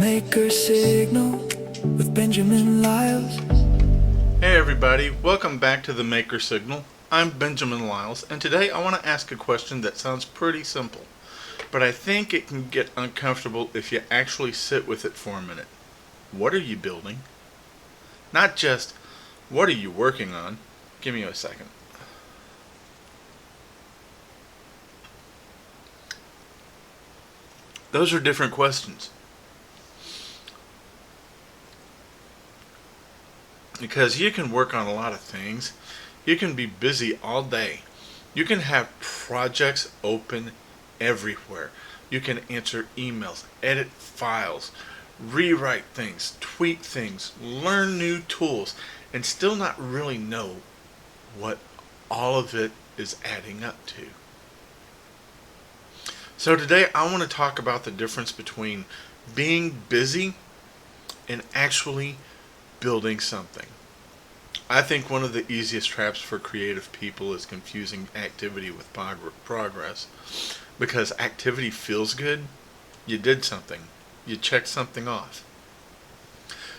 Maker Signal with Benjamin Lyles. Hey everybody, welcome back to the Maker Signal. I'm Benjamin Lyles, and today I want to ask a question that sounds pretty simple, but I think it can get uncomfortable if you actually sit with it for a minute. What are you building? Not just, what are you working on? Give me a second. Those are different questions. Because you can work on a lot of things. You can be busy all day. You can have projects open everywhere. You can answer emails, edit files, rewrite things, tweak things, learn new tools, and still not really know what all of it is adding up to. So today I want to talk about the difference between being busy and actually building something. I think one of the easiest traps for creative people is confusing activity with progress. Because activity feels good, you did something. You checked something off.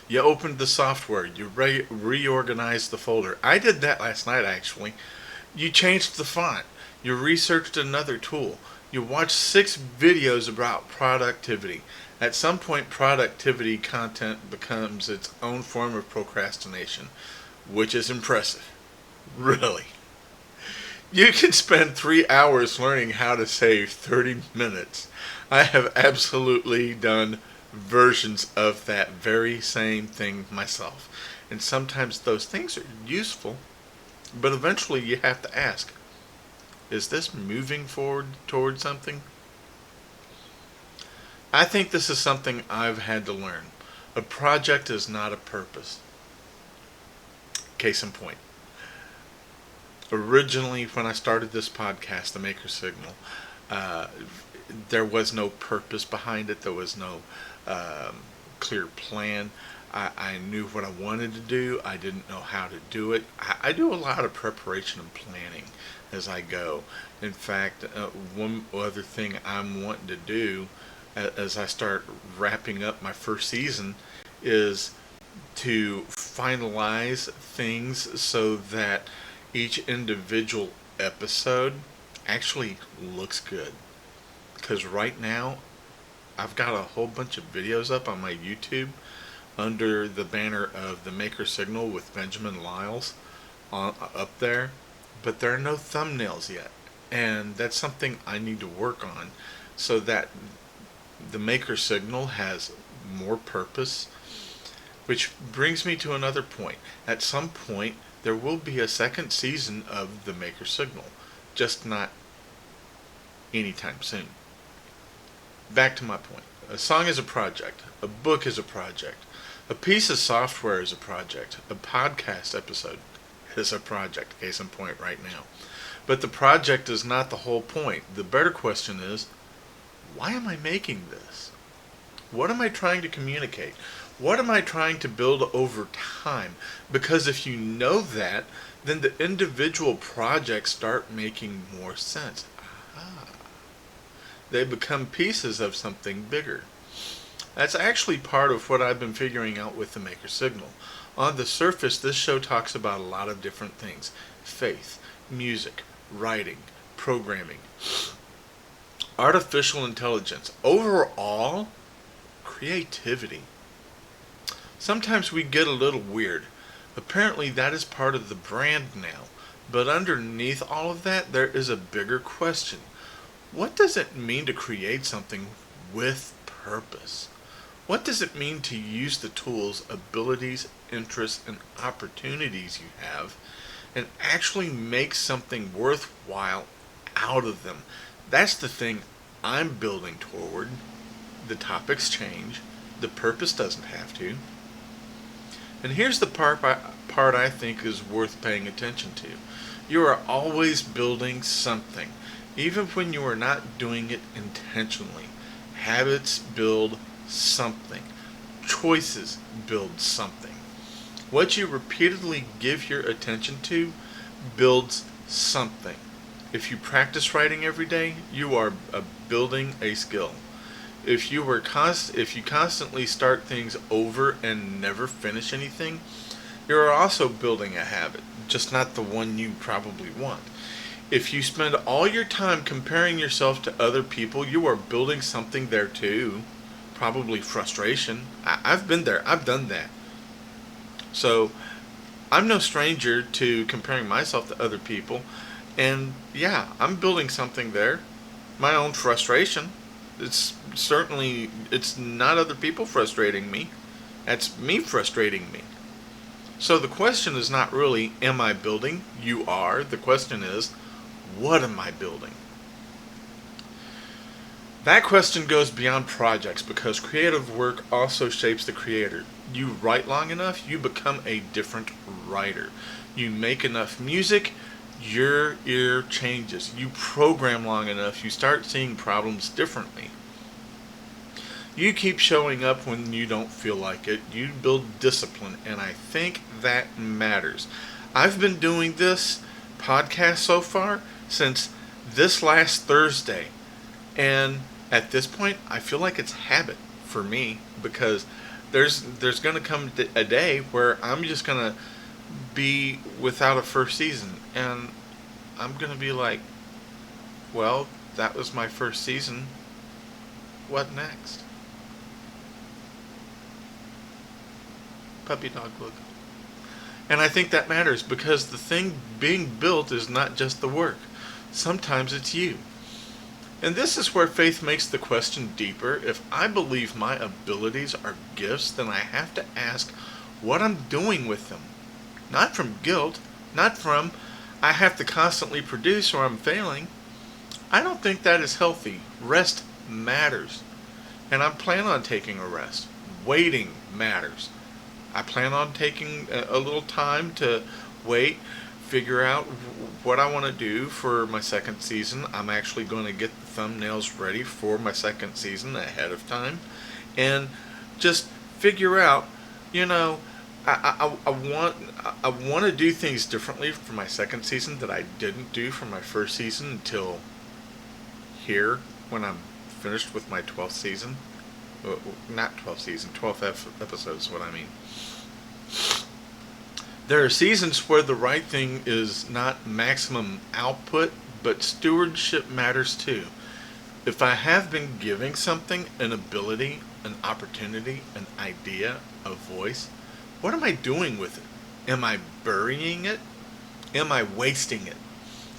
You opened the software. You reorganized the folder. I did that last night, actually. You changed the font. You researched another tool. You watched 6 videos about productivity. At some point, productivity content becomes its own form of procrastination, which is impressive. Really. You can spend 3 hours learning how to save 30 minutes. I have absolutely done versions of that very same thing myself. And sometimes those things are useful, but eventually you have to ask, is this moving forward toward something? I think this is something I've had to learn. A project is not a purpose. Case in point. Originally, when I started this podcast, The Maker Signal, there was no purpose behind it. There was no clear plan. I knew what I wanted to do. I didn't know how to do it. I do a lot of preparation and planning as I go. In fact, one other thing I'm wanting to do as I start wrapping up my first season is to finalize things so that each individual episode actually looks good. Because right now, I've got a whole bunch of videos up on my YouTube under the banner of the Maker Signal with Benjamin Lyles up there, but there are no thumbnails yet, and that's something I need to work on so that the Maker Signal has more purpose. Which brings me to another point. At some point, there will be a second season of the Maker Signal, just not anytime soon. Back to my point. A song is a project. A book is a project. A piece of software is a project. A podcast episode is a project. Case in point right now. But the project is not the whole point. The better question is, why am I making this? What am I trying to communicate? What am I trying to build over time? Because if you know that, then the individual projects start making more sense. Aha. They become pieces of something bigger. That's actually part of what I've been figuring out with the Maker Signal. On the surface, this show talks about a lot of different things. Faith, music, writing, programming, artificial intelligence. Overall, creativity. Sometimes we get a little weird. Apparently that is part of the brand now. But underneath all of that, there is a bigger question. What does it mean to create something with purpose? What does it mean to use the tools, abilities, interests, and opportunities you have and actually make something worthwhile out of them? That's the thing I'm building toward. The topics change. The purpose doesn't have to. And here's the part I think is worth paying attention to. You are always building something, even when you are not doing it intentionally. Habits build something. Choices build something. What you repeatedly give your attention to builds something. If you practice writing every day, you are building a skill. If you constantly start things over and never finish anything, you're also building a habit, just not the one you probably want. If you spend all your time comparing yourself to other people, you are building something there too. Probably frustration. I've been there. I've done that. So I'm no stranger to comparing myself to other people. And yeah, I'm building something there. My own frustration. It's not other people frustrating me. That's me frustrating me. So the question is not really, am I building? You are. The question is, what am I building? That question goes beyond projects because creative work also shapes the creator. You write long enough, you become a different writer. You make enough music, your ear changes. You program long enough, you start seeing problems differently. You keep showing up when you don't feel like it. You build discipline, and I think that matters. I've been doing this podcast so far since this last Thursday, and at this point, I feel like it's habit for me because there's going to come a day where I'm just going to be without a first season, and I'm going to be like, well, that was my first season. What next? Puppy dog look. And I think that matters because the thing being built is not just the work. Sometimes it's you. And this is where faith makes the question deeper. If I believe my abilities are gifts, then I have to ask what I'm doing with them. Not from guilt, not from I have to constantly produce or I'm failing. I don't think that is healthy. Rest matters. And I plan on taking a rest. Waiting matters. I plan on taking a little time to wait, figure out what I want to do for my second season. I'm actually going to get the thumbnails ready for my second season ahead of time and just figure out, I want to do things differently for my second season that I didn't do for my first season until here when I'm finished with my 12th season. Not 12th season, 12th episode is what I mean. There are seasons where the right thing is not maximum output, but stewardship matters too. If I have been giving something, an ability, an opportunity, an idea, a voice, what am I doing with it? Am I burying it? Am I wasting it?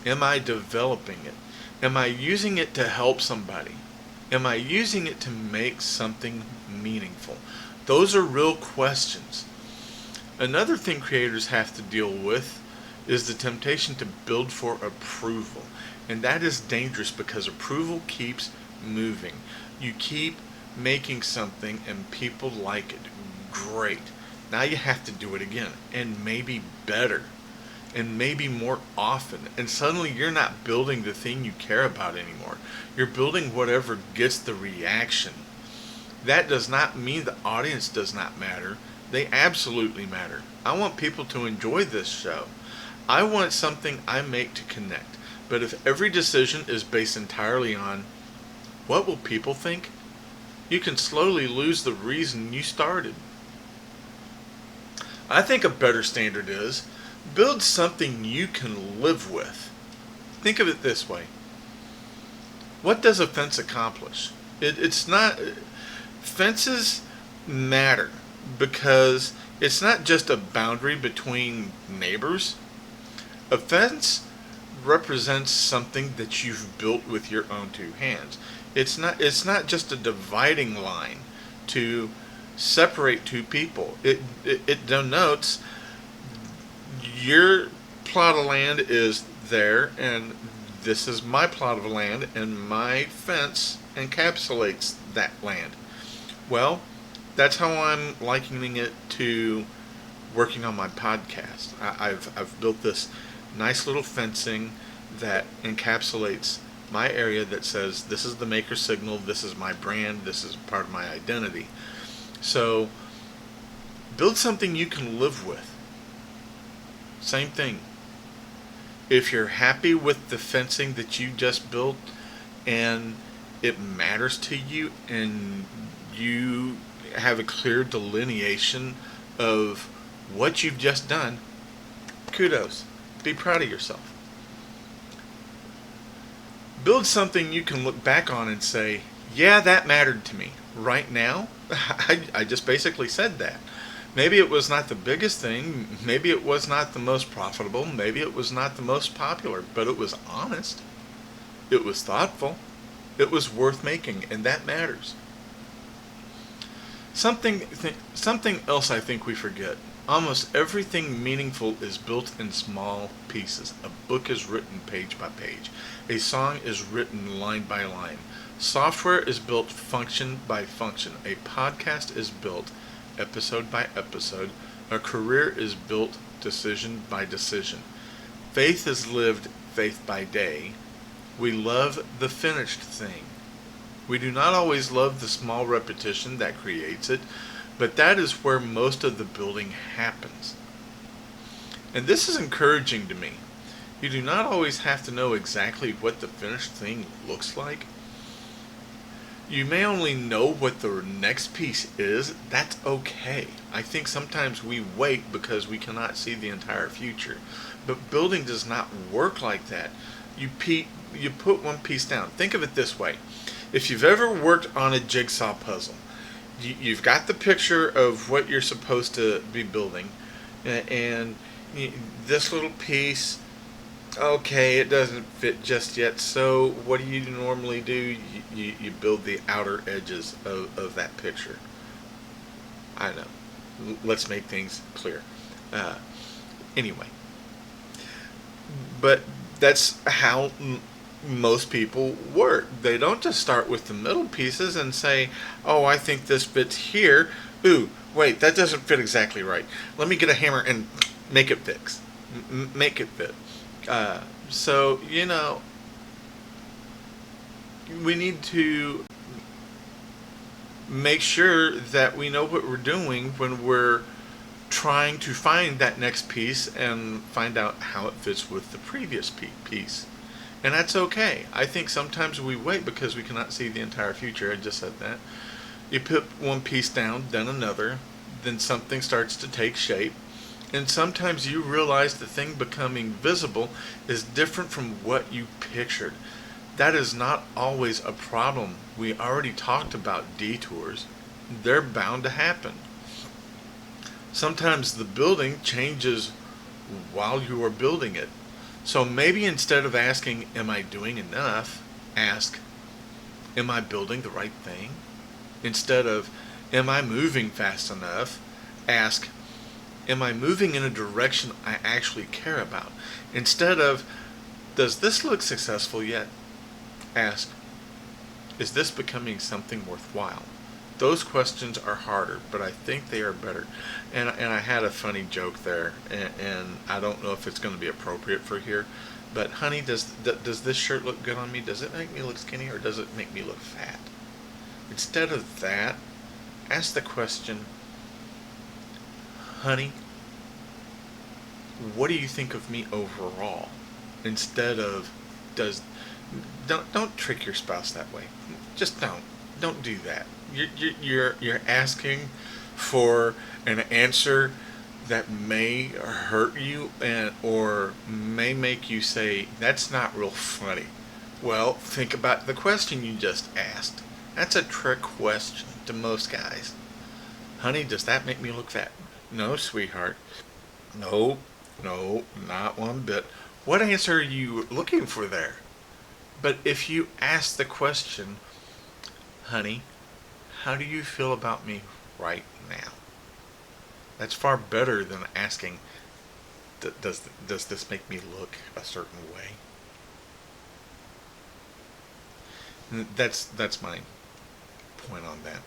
Am I developing it? Am I using it to help somebody? Am I using it to make something meaningful? Those are real questions. Another thing creators have to deal with is the temptation to build for approval. And that is dangerous because approval keeps moving. You keep making something and people like it. Great. Now you have to do it again. And maybe better. And maybe more often. And suddenly you're not building the thing you care about anymore. You're building whatever gets the reaction. That does not mean the audience does not matter. They absolutely matter. I want people to enjoy this show. I want something I make to connect. But if every decision is based entirely on what will people think, you can slowly lose the reason you started. I think a better standard is build something you can live with. Think of it this way. What does a fence accomplish? It's not... Fences matter because it's not just a boundary between neighbors. A fence represents something that you've built with your own two hands. It's not just a dividing line to separate two people. It denotes your plot of land is there and this is my plot of land and my fence encapsulates that land. Well, that's how I'm likening it to working on my podcast. I've built this nice little fencing that encapsulates my area that says this is the maker signal, this is my brand, this is part of my identity. So build something you can live with. Same thing. If you're happy with the fencing that you just built and it matters to you and you have a clear delineation of what you've just done, kudos. Be proud of yourself. Build something you can look back on and say, yeah, that mattered to me. Right now, I just basically said that. Maybe it was not the biggest thing, maybe it was not the most profitable, maybe it was not the most popular, but it was honest. It was thoughtful. It was worth making, and that matters. Something else I think we forget. Almost everything meaningful is built in small pieces. A book is written page by page. A song is written line by line. Software is built function by function. A podcast is built episode by episode. A career is built decision by decision. Faith is lived faith by day. We love the finished thing. We do not always love the small repetition that creates it, but that is where most of the building happens. And this is encouraging to me. You do not always have to know exactly what the finished thing looks like. You may only know what the next piece is. That's okay. I think sometimes we wait because we cannot see the entire future. But building does not work like that. You put one piece down. Think of it this way. If you've ever worked on a jigsaw puzzle, you've got the picture of what you're supposed to be building, and this little piece, okay, it doesn't fit just yet, so what do you normally do? You build the outer edges of that picture. I know. Let's make things clear. Anyway. But that's how most people work. They don't just start with the middle pieces and say, oh, I think this fits here. Ooh, wait, that doesn't fit exactly right. Let me get a hammer and make it fix. Make it fit. So, we need to make sure that we know what we're doing when we're trying to find that next piece and find out how it fits with the previous piece. And that's okay. I think sometimes we wait because we cannot see the entire future. I just said that. You put one piece down, then another, then something starts to take shape. And sometimes you realize the thing becoming visible is different from what you pictured. That is not always a problem. We already talked about detours. They're bound to happen. Sometimes the building changes while you are building it. So maybe instead of asking, am I doing enough, ask, am I building the right thing? Instead of, am I moving fast enough, ask, am I moving in a direction I actually care about? Instead of, does this look successful yet? Ask, is this becoming something worthwhile? Those questions are harder, but I think they are better. And I had a funny joke there, and I don't know if it's going to be appropriate for here. But honey, does this shirt look good on me? Does it make me look skinny, or does it make me look fat? Instead of that, ask the question, honey, what do you think of me overall? Instead of, don't trick your spouse that way. Just don't do that. You're asking for an answer that may hurt you or may make you say, that's not real funny. Well, think about the question you just asked. That's a trick question to most guys. Honey, does that make me look fat? No, sweetheart. No, not one bit. What answer are you looking for there? But if you ask the question, honey, how do you feel about me right now? That's far better than asking, does this make me look a certain way? And that's my point on that.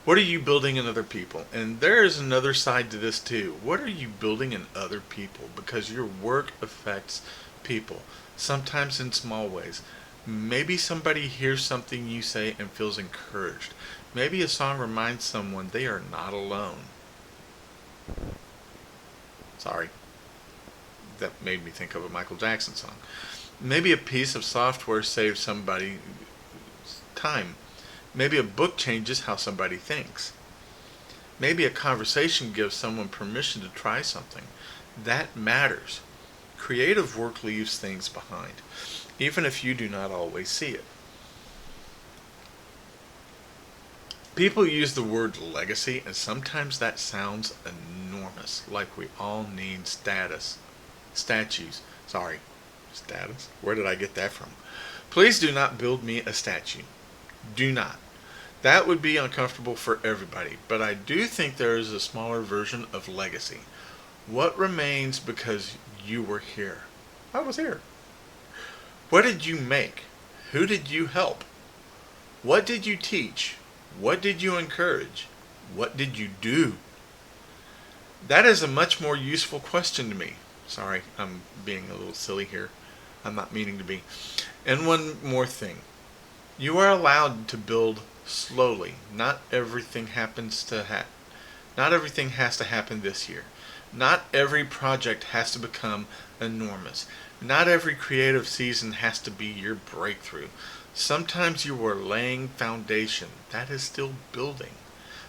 What are you building in other people? And there is another side to this too. What are you building in other people? Because your work affects people, sometimes in small ways. Maybe somebody hears something you say and feels encouraged. Maybe a song reminds someone they are not alone. Sorry. That made me think of a Michael Jackson song. Maybe a piece of software saves somebody's time. Maybe a book changes how somebody thinks. Maybe a conversation gives someone permission to try something. That matters. Creative work leaves things behind, even if you do not always see it. People use the word legacy, and sometimes that sounds enormous, like we all need status. Statues. Sorry, status? Where did I get that from? Please do not build me a statue. Do not. That would be uncomfortable for everybody, but I do think there is a smaller version of legacy. What remains because you were here? I was here. What did you make? Who did you help? What did you teach? What did you encourage? What did you do? That is a much more useful question to me. Sorry, I'm being a little silly here. I'm not meaning to be. And one more thing. You are allowed to build slowly. Not everything has to happen this year. Not every project has to become enormous. Not every creative season has to be your breakthrough. Sometimes you are laying foundation. That is still building.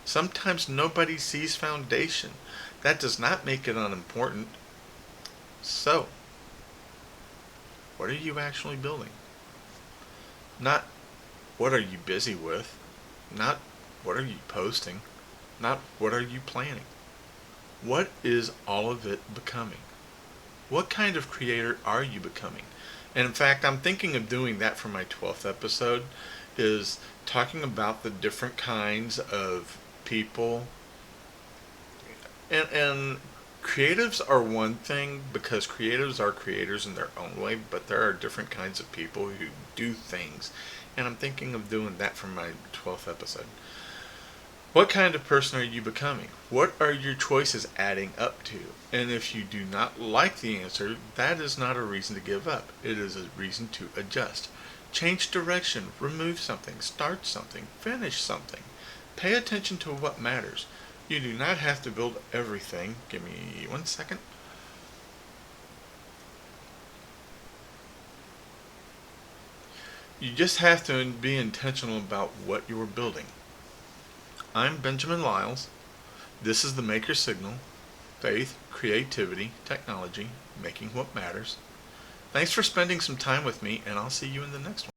Sometimes nobody sees foundation. That does not make it unimportant. So, what are you actually building? Not what are you busy with? Not what are you posting? Not what are you planning? What is all of it becoming? What kind of creator are you becoming? And in fact, I'm thinking of doing that for my 12th episode, is talking about the different kinds of people. And creatives are one thing, because creatives are creators in their own way, but there are different kinds of people who do things. And I'm thinking of doing that for my 12th episode. What kind of person are you becoming? What are your choices adding up to? And if you do not like the answer, that is not a reason to give up. It is a reason to adjust. Change direction, remove something, start something, finish something. Pay attention to what matters. You do not have to build everything. Give me 1 second. You just have to be intentional about what you are building. I'm Benjamin Lyles. This is the Maker Signal. Faith, creativity, technology, making what matters. Thanks for spending some time with me, and I'll see you in the next one.